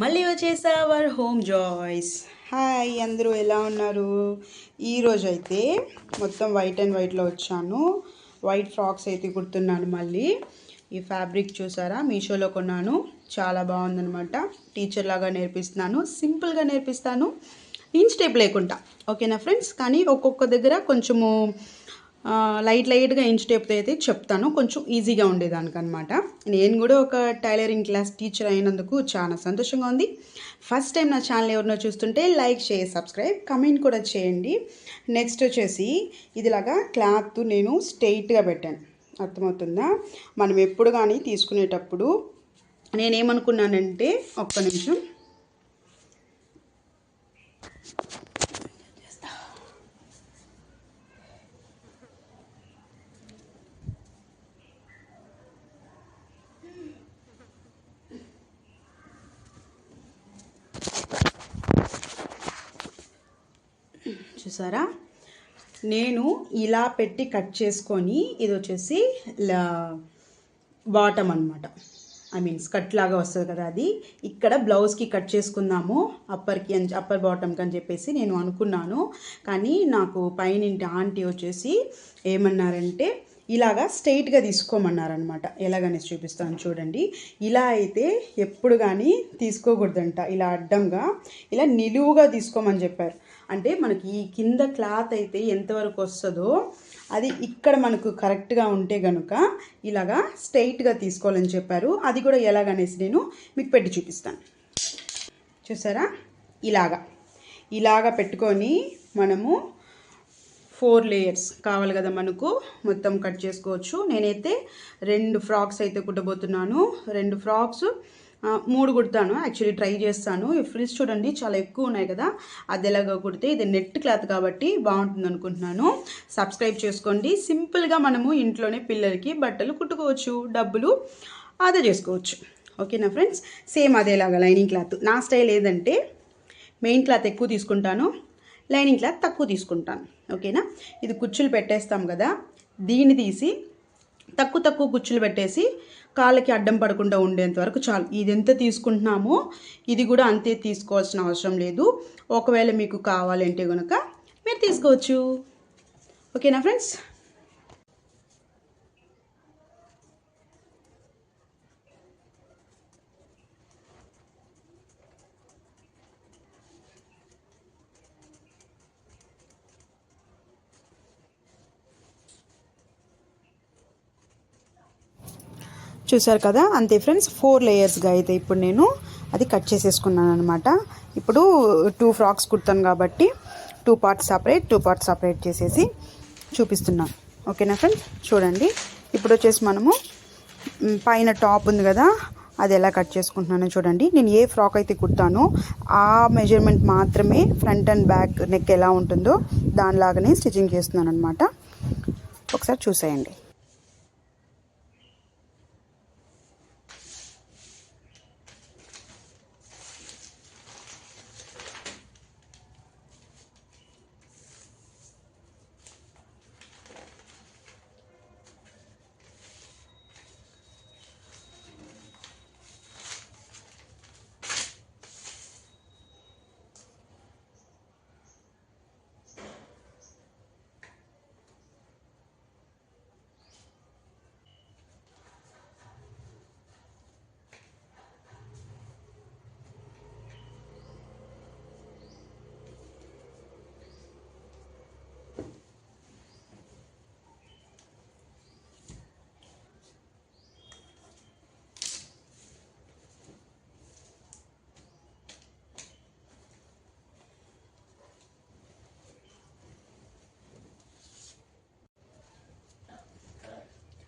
మళ్ళీ వచ్చేసా our home joys. Hi, అందరూ ఎలా ఉన్నారు? ఈరోజు అయితే మొత్తం వైట్ అండ్ వైట్లో వచ్చాను. వైట్ ఫ్రాక్స్ అయితే కుడుతున్నాను. మళ్ళీ ఈ ఫ్యాబ్రిక్ చూసారా, మీషోలో కొన్నాను. చాలా బాగుందనమాట. టీచర్ లాగా నేర్పిస్తున్నాను, సింపుల్గా నేర్పిస్తాను, ఇన్స్టెప్ లేకుండా. ఓకేనా ఫ్రెండ్స్? కానీ ఒక్కొక్క దగ్గర కొంచెము లైట్గా ఇన్స్టెప్ అయితే చెప్తాను, కొంచెం ఈజీగా ఉండేదానికనమాట. నేను కూడా ఒక టైలరింగ్ క్లాస్ టీచర్ అయినందుకు చాలా సంతోషంగా ఉంది. ఫస్ట్ టైం నా ఛానల్ ఎవరినో చూస్తుంటే లైక్ చేసి సబ్స్క్రైబ్, కమెంట్ కూడా చేయండి. నెక్స్ట్ వచ్చేసి ఇదిలాగా క్లాత్ నేను స్ట్రెయిట్గా పెట్టాను. అర్థమవుతుందా? మనం ఎప్పుడు కానీ తీసుకునేటప్పుడు నేనేమనుకున్నానంటే, ఒక్క నిమిషం, చూసారా, నేను ఇలా పెట్టి కట్ చేసుకొని, ఇది వచ్చేసి బాటమ్ అనమాట. ఐ మీన్ స్కర్ట్ లాగా వస్తుంది కదా, అది ఇక్కడ బ్లౌజ్కి కట్ చేసుకుందాము, అప్పర్ బాటమ్కి అని చెప్పేసి నేను అనుకున్నాను. కానీ నాకు పైనింటి ఆంటీ వచ్చేసి ఏమన్నారంటే, ఇలాగా స్ట్రైట్గా తీసుకోమన్నారనమాట. ఎలాగనేసి చూపిస్తాను చూడండి. ఇలా అయితే ఎప్పుడు కానీ తీసుకోకూడదంట. ఇలా అడ్డంగా, ఇలా నిలువుగా తీసుకోమని చెప్పారు. అంటే మనకి ఈ కింద క్లాత్ అయితే ఎంతవరకు వస్తుందో అది ఇక్కడ మనకు కరెక్ట్గా ఉంటే కనుక ఇలాగా స్ట్రైట్గా తీసుకోవాలని చెప్పారు. అది కూడా ఎలాగనేసి నేను మీకు పెట్టి చూపిస్తాను. చూసారా, ఇలాగా పెట్టుకొని మనము 4 లేయర్స్ కావాలి కదా మనకు, మొత్తం కట్ చేసుకోవచ్చు. నేనైతే 2 ఫ్రాక్స్ అయితే కుట్టబోతున్నాను. 2 ఫ్రాక్స్, 3 కుడతాను. యాక్చువల్లీ ట్రై చేస్తాను. ఈ ఫ్రిల్స్ చూడండి చాలా ఎక్కువ ఉన్నాయి కదా, అది ఎలాగో కుడితే, ఇది నెట్ క్లాత్ కాబట్టి బాగుంటుంది అనుకుంటున్నాను. సబ్స్క్రైబ్ చేసుకోండి. సింపుల్గా మనము ఇంట్లోనే పిల్లలకి బట్టలు కుట్టుకోవచ్చు, డబ్బులు ఆదా చేసుకోవచ్చు. ఓకేనా ఫ్రెండ్స్? సేమ్ అదేలాగా లైనింగ్ క్లాత్. నా స్టైల్ ఏదంటే, మెయిన్ క్లాత్ ఎక్కువ తీసుకుంటాను, లైనింగ్ క్లాత్ తక్కువ తీసుకుంటాను. ఓకేనా? ఇది కుచ్చులు పెట్టేస్తాం కదా, దీన్ని తీసి తక్కువ కుచ్చులు పెట్టేసి కాళ్ళకి అడ్డం పడకుండా ఉండేంత వరకు చాలు. ఇది ఎంత తీసుకుంటున్నామో ఇది కూడా అంతే తీసుకోవాల్సిన అవసరం లేదు. ఒకవేళ మీకు కావాలంటే కనుక మీరు తీసుకోవచ్చు. ఓకేనా ఫ్రెండ్స్? చూసారు కదా, అంతే ఫ్రెండ్స్. 4 లేయర్స్గా అయితే ఇప్పుడు నేను అది కట్ చేసేసుకున్నాను అనమాట. ఇప్పుడు 2 ఫ్రాక్స్ కుడతాను కాబట్టి 2 పార్ట్స్ సపరేట్ చేసేసి చూపిస్తున్నాను. ఓకేనా ఫ్రెండ్స్? చూడండి. ఇప్పుడు వచ్చేసి మనము పైన టాప్ ఉంది కదా, అది ఎలా కట్ చేసుకుంటున్నానో చూడండి. నేను ఏ ఫ్రాక్ అయితే కుడతానో ఆ మెజర్మెంట్ మాత్రమే ఫ్రంట్ అండ్ బ్యాక్ నెక్ ఎలా ఉంటుందో దానిలాగానే స్టిచ్చింగ్ చేస్తున్నాను అనమాట. ఒకసారి చూసేయండి.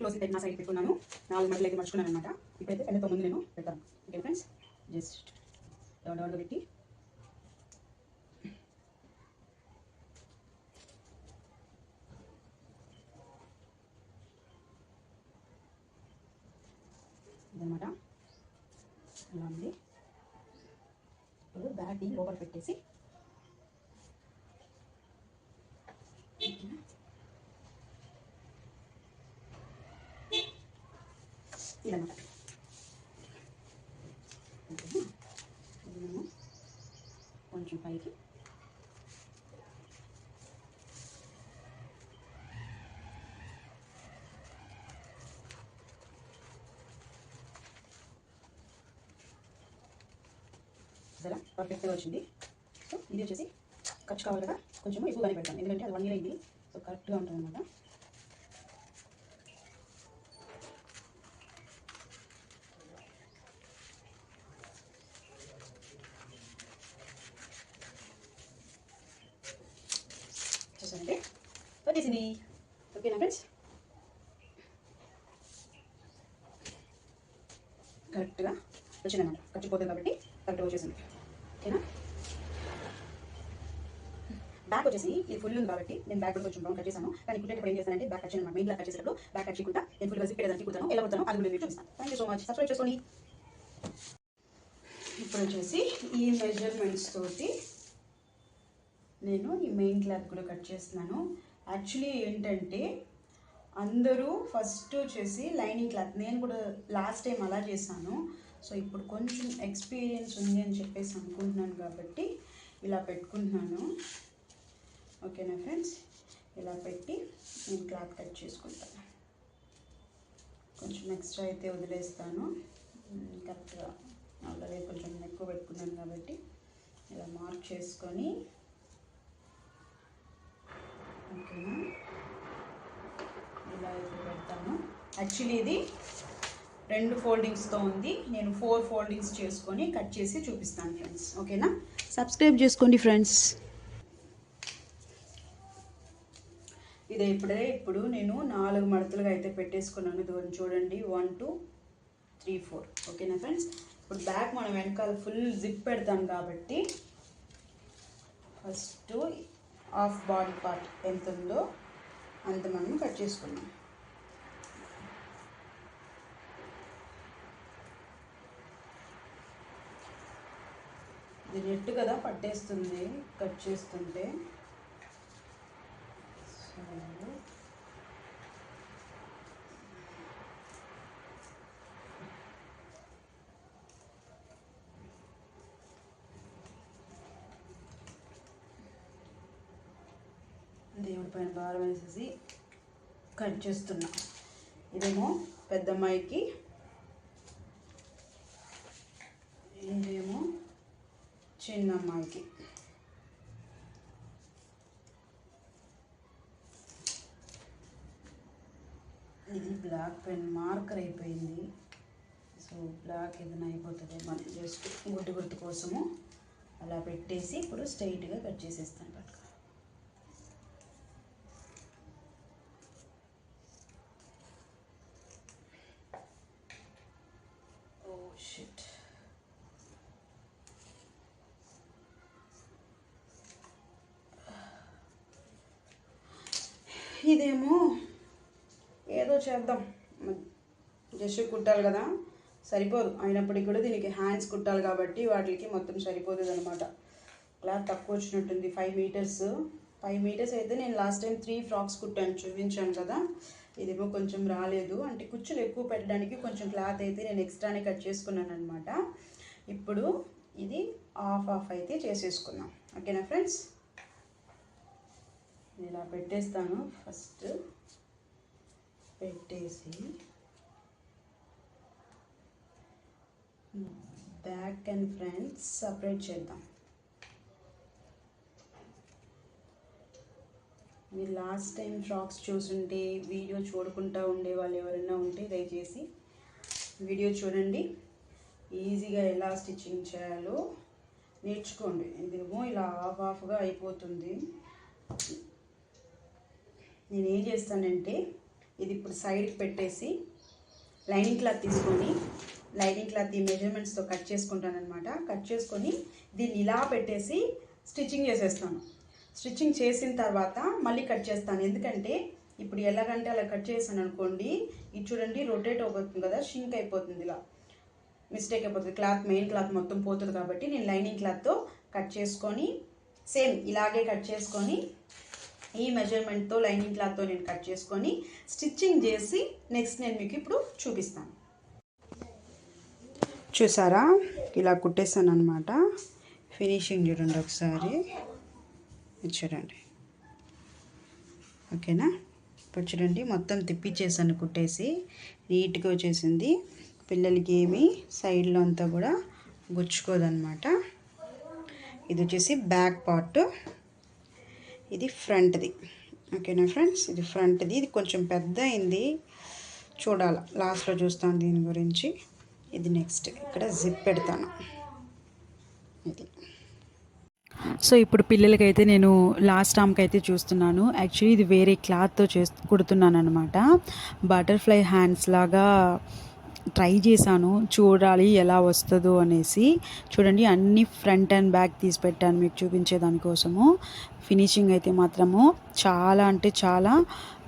క్లోజ్ అయితే నా సైడ్ పెట్టుకున్నాను. 4 మధ్యలో అయితే మర్చుకున్నాను అనమాట. ఇప్పుడైతే పెళ్ళతో ముందు నేను పెడతాను. Okay friends? జస్ట్ డౌన్ పెట్టి ఇదనమాట. అలా ఉంది. ఇప్పుడు బ్యాగ్ లోపల పెట్టేసి ఇదనమాట. కొంచెం పైకి. సరే పర్ఫెక్ట్గా వచ్చింది. సో ఇది వచ్చేసి ఖర్చు కావాలి కదా, కొంచెం ఎక్కువగానే పెడతాను, ఎందుకంటే అది 1 year అయింది. సో కరెక్ట్గా ఉంటుంది అనమాట. చూసానంటే వచ్చేసింది. ఓకేనా ఫ్రెండ్స్, కరెక్ట్గా వచ్చిందన్నమాట. ఖర్చుపోతుంది కాబట్టి కరెక్ట్గా వచ్చేసింది. ఓకేనా. బ్యాక్ వచ్చేసి ఇది ఫుల్ ఉంది కాబట్టి నేను బ్యాక్ కూడా కొంచెం కట్ చేశాను. కానీ కుట్టేటప్పుడు ఏం చేస్తానంటే బ్యాక్ కట్ చేయను, మెయిన్ కట్ చేసేటప్పుడు బ్యాక్ కట్ చేయకుండా నేను ఫుల్గా జిప్ పెట్టేదానికి కుడతాను. ఎలా కుడతాను అది కూడా మీరు చూపిస్తాను. Thank you so much, subscribe చేసుకోండి. ఇప్పుడు వచ్చేసి ఈ మెజర్మెంట్స్ తోటి నేను ఈ మెయిన్ క్లాత్ కూడా కట్ చేస్తున్నాను. యాక్చువల్లీ ఏంటంటే అందరూ ఫస్ట్ వచ్చేసి లైనింగ్ క్లాత్, నేను కూడా లాస్ట్ టైం అలా చేశాను. సో ఇప్పుడు కొంచెం ఎక్స్పీరియన్స్ ఉంది అని చెప్పేసి అనుకుంటున్నాను కాబట్టి ఇలా పెట్టుకుంటున్నాను. ఓకేనా ఫ్రెండ్స్, ఇలా పెట్టి నేను క్లాత్ కట్ చేసుకుంటాను. కొంచెం ఎక్స్ట్రా అయితే వదిలేస్తాను. కరెక్ట్గా ఆల్రెడీ కొంచెం ఎక్కువ పెట్టుకున్నాను కాబట్టి ఇలా మార్క్ చేసుకొని, ఓకేనా, ఇలా అయితే పెడతాను. యాక్చువల్లీ ఇది 2 ఫోల్డింగ్స్తో ఉంది. నేను 4 ఫోల్డింగ్స్ చేసుకొని కట్ చేసి చూపిస్తాను ఫ్రెండ్స్. ఓకేనా, సబ్స్క్రైబ్ చేసుకోండి ఫ్రెండ్స్. ఇప్పుడు నేను 4 మడతలుగా అయితే పెట్టేసుకున్నాను. దూరం చూడండి, 1 2 3 4. ఓకేనా ఫ్రెండ్స్, ఇప్పుడు బ్యాక్ మనం వెనకాల ఫుల్ జిప్ పెడతాం కాబట్టి ఫస్ట్ హాఫ్ బాడీ పార్ట్ ఎంత ఉందో అంత మనం కట్ చేసుకున్నాం. ఇది నెట్ కదా, పట్టేస్తుంది కట్ చేస్తుంటే. దేవుడి పైన భారం వేసేసి కట్ చేస్తున్నా. ఇదేమో పెద్దమ్మాయికి, ఇదేమో చిన్నమ్మాయికి. ఇది బ్లాక్ పెన్ మార్కర్ అయిపోయింది. సో బ్లాక్ ఏదైనా అయిపోతుంది మనం జస్ట్ గుర్తు కోసము అలా పెట్టేసి ఇప్పుడు స్ట్రైట్గా కట్ చేసేస్తాను. పట్టుక షిట్, ఇదేమో ఏదో చేద్దాం, జస్ట్ కుట్టాలి కదా, సరిపోదు. అయినప్పటికీ కూడా దీనికి హ్యాండ్స్ కుట్టాలి కాబట్టి వాటికి మొత్తం సరిపోతుంది అనమాట. క్లాత్ తక్కువ వచ్చినట్టుంది. 5 మీటర్స్. 5 మీటర్స్ అయితే నేను లాస్ట్ టైం 3 ఫ్రాక్స్ కుట్టాను, చూపించాను కదా. ఇదేమో కొంచెం రాలేదు, అంటే కుచ్చులు ఎక్కువ పెట్టడానికి కొంచెం క్లాత్ అయితే నేను ఎక్స్ట్రానే కట్ చేసుకున్నాను అనమాట. ఇప్పుడు ఇది హాఫ్ అయితే చేసేసుకున్నాం. ఓకేనా ఫ్రెండ్స్, ఇలా పెట్టేస్తాను. ఫస్ట్ పెట్టేసి బ్యాక్ అండ్ ఫ్రంట్ సపరేట్ చేద్దాం. మీరు లాస్ట్ టైం ఫ్రాక్స్ చూసుంటే, వీడియో చూడకుండా ఉండే వాళ్ళు ఎవరైనా ఉంటే దయచేసి వీడియో చూడండి, ఈజీగా ఎలా స్టిచ్చింగ్ చేయాలో నేర్చుకోండి. ఇదేమో ఇలా హాఫ్గా అయిపోతుంది. నేను ఏం చేస్తానంటే ఇది ఇప్పుడు సైడ్కి పెట్టేసి లైనింగ్ క్లాత్ తీసుకొని, లైనింగ్ క్లాత్ ఈ మెజర్మెంట్స్తో కట్ చేసుకుంటాను అనమాట. కట్ చేసుకొని దీన్ని ఇలా పెట్టేసి స్టిచ్చింగ్ చేసేస్తాను. స్టిచ్చింగ్ చేసిన తర్వాత మళ్ళీ కట్ చేస్తాను. ఎందుకంటే ఇప్పుడు ఎలాగంటే అలా కట్ చేసాను అనుకోండి, ఇది చూడండి రొటేట్ అయిపోతుంది కదా, షింక్ అయిపోతుంది, ఇలా మిస్టేక్ అయిపోతుంది. క్లాత్, మెయిన్ క్లాత్ మొత్తం పోతుంది కాబట్టి నేను లైనింగ్ క్లాత్తో కట్ చేసుకొని, సేమ్ ఇలాగే కట్ చేసుకొని, ఈ మెజర్మెంట్తో లైనింగ్ క్లాత్తో నేను కట్ చేసుకొని స్టిచ్చింగ్ చేసి నెక్స్ట్ నేను మీకు ఇప్పుడు చూపిస్తాను. చూసారా, ఇలా కుట్టేసాను అనమాట. ఫినిషింగ్ చూడండి ఒకసారి, ఇది చూడండి. ఓకేనా, ఇప్పుడు చూడండి మొత్తం తిప్పిచ్చేసాను కుట్టేసి, నీట్గా వచ్చేసింది. పిల్లలకి ఏమి సైడ్లో అంతా కూడా గుచ్చుకోదన్నమాట. ఇది వచ్చేసి బ్యాక్ పార్ట్, ఇది ఫ్రంట్ది. ఓకేనా ఫ్రెండ్స్, ఇది ఫ్రంట్ది. ఇది కొంచెం పెద్ద అయింది, చూడాలి, లాస్ట్లో చూస్తాను దీని గురించి. ఇది నెక్స్ట్ ఇక్కడ జిప్ పెడతాను. ఇది సో ఇప్పుడు పిల్లలకైతే నేను లాస్ట్ టైంకి అయితే చూస్తున్నాను. యాక్చువల్లీ ఇది వేరే క్లాత్తో కుడుతున్నాను అనమాట. బటర్ఫ్లై హ్యాండ్స్ లాగా ట్రై చేశాను, చూడాలి ఎలా వస్తుందో అనేసి. చూడండి అన్ని ఫ్రంట్ అండ్ బ్యాక్ తీసి పెట్టాను మీకు చూపించే దానికోసము. ఫినిషింగ్ అయితే మాత్రము చాలా అంటే చాలా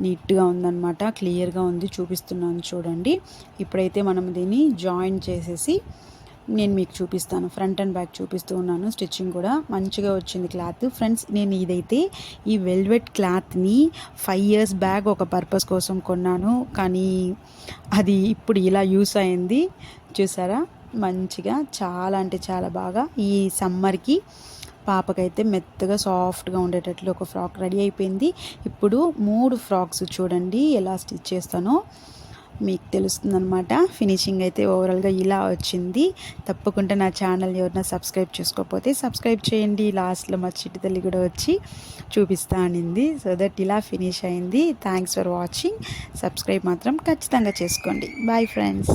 నీట్గా ఉందన్నమాట, క్లియర్గా ఉంది, చూపిస్తున్నాను చూడండి. ఇప్పుడైతే మనం దీన్ని జాయిన్ చేసేసి నేను మీకు చూపిస్తాను. ఫ్రంట్ అండ్ బ్యాక్ చూపిస్తూ ఉన్నాను. స్టిచ్చింగ్ కూడా మంచిగా వచ్చింది క్లాత్. ఫ్రెండ్స్, నేను ఇదైతే ఈ వెల్వెట్ క్లాత్ని 5 years బ్యాక్ ఒక పర్పస్ కోసం కొన్నాను, కానీ అది ఇప్పుడు ఇలా యూస్ అయింది. చూసారా, మంచిగా చాలా అంటే చాలా బాగా ఈ సమ్మర్కి పాపకైతే మెత్తగా సాఫ్ట్గా ఉండేటట్లు ఒక ఫ్రాక్ రెడీ అయిపోయింది. ఇప్పుడు 3 ఫ్రాక్స్ చూడండి ఎలా స్టిచ్ చేస్తానో మీకు తెలుస్తుందన్నమాట. ఫినిషింగ్ అయితే ఓవరాల్గా ఇలా వచ్చింది. తప్పకుండా నా ఛానల్ ఎవరైనా సబ్స్క్రైబ్ చేసుకోకపోతే సబ్స్క్రైబ్ చేయండి. లాస్ట్లో మా చిట్టి తల్లి కూడా వచ్చి చూపిస్తా అనింది. సో దట్ ఇలా ఫినిష్ అయింది. Thanks for watching. సబ్స్క్రైబ్ మాత్రం ఖచ్చితంగా చేసుకోండి. Bye friends.